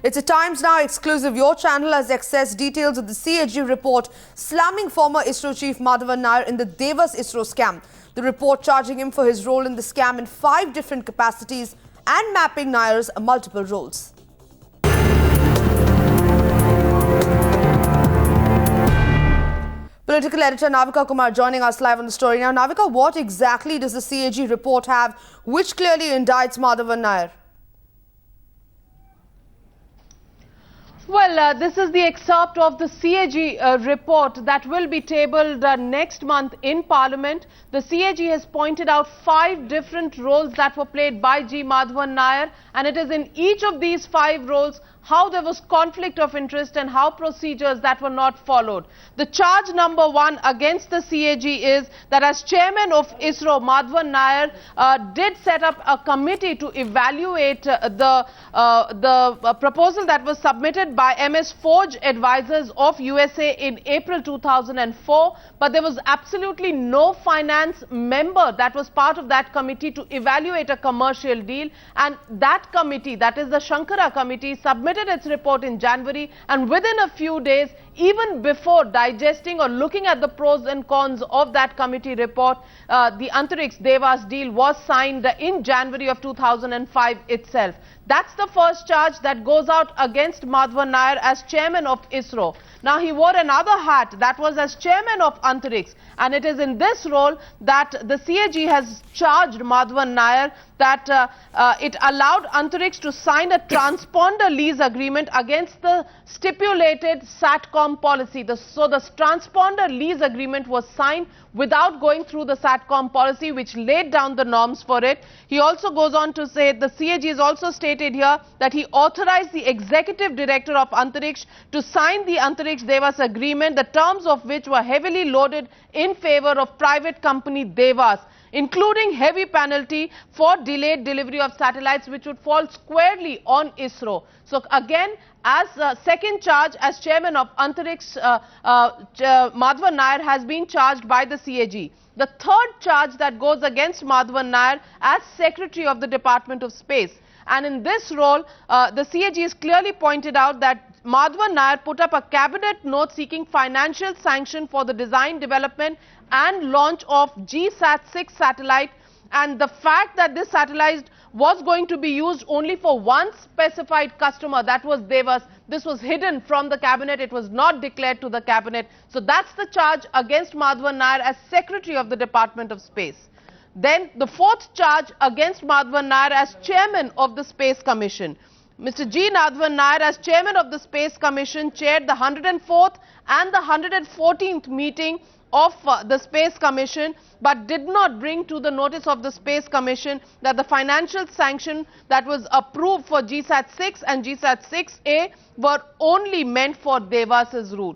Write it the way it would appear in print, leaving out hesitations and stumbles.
It's a Times Now exclusive. Your channel has accessed details of the CAG report slamming former ISRO chief Madhavan Nair in the Devas ISRO scam. The report charging him for his role in the scam in 5 different capacities and mapping Nair's multiple roles. Political editor Navika Kumar joining us live on the story. Now, Navika, what exactly does the CAG report have which clearly indicts Madhavan Nair? Well, this is the excerpt of the CAG report that will be tabled next month in Parliament. The CAG has pointed out 5 different roles that were played by G. Madhavan Nair, and it is in each of these 5 roles how there was conflict of interest and how procedures that were not followed. The charge number 1 against the CAG is that as chairman of ISRO, Madhavan Nair did set up a committee to evaluate the proposal that was submitted by MS Forge Advisors of USA in April 2004, but there was absolutely no finance member that was part of that committee to evaluate a commercial deal, and that committee, that is the Shankara committee, submitted its report in January, and within a few days, even before digesting or looking at the pros and cons of that committee report, the Antariksh Devas deal was signed in January of 2005 itself. That's the first charge that goes out against Madhavan Nair as chairman of ISRO. Now, he wore another hat, that was as chairman of Antariksh, and it is in this role that the CAG has charged Madhavan Nair that it allowed Antariksh to sign a transponder lease agreement against the stipulated SATCOM policy. So the transponder lease agreement was signed without going through the SATCOM policy, which laid down the norms for it. He also goes on to say, the CAG has also stated here that he authorized the executive director of Antariksh to sign the Antariksh Devas agreement, the terms of which were heavily loaded in favor of private company Devas, including heavy penalty for delayed delivery of satellites, which would fall squarely on ISRO. So again, as second charge as chairman of Antariksh, Madhavan Nair has been charged by the CAG. The third charge that goes against Madhavan Nair as secretary of the Department of Space. And in this role, the CAG has clearly pointed out that Madhavan Nair put up a cabinet note seeking financial sanction for the design, development and launch of GSAT-6 satellite, and the fact that this satellite was going to be used only for one specified customer, that was Devas. This was hidden from the cabinet. It was not declared to the cabinet. So that's the charge against Madhavan Nair as secretary of the Department of Space. Then the fourth charge against Madhavan Nair as chairman of the Space Commission. Mr. G. Madhavan Nair, as chairman of the Space Commission, chaired the 104th and the 114th meeting of the Space Commission, but did not bring to the notice of the Space Commission that the financial sanction that was approved for GSAT-6 and GSAT-6A were only meant for Devas's route.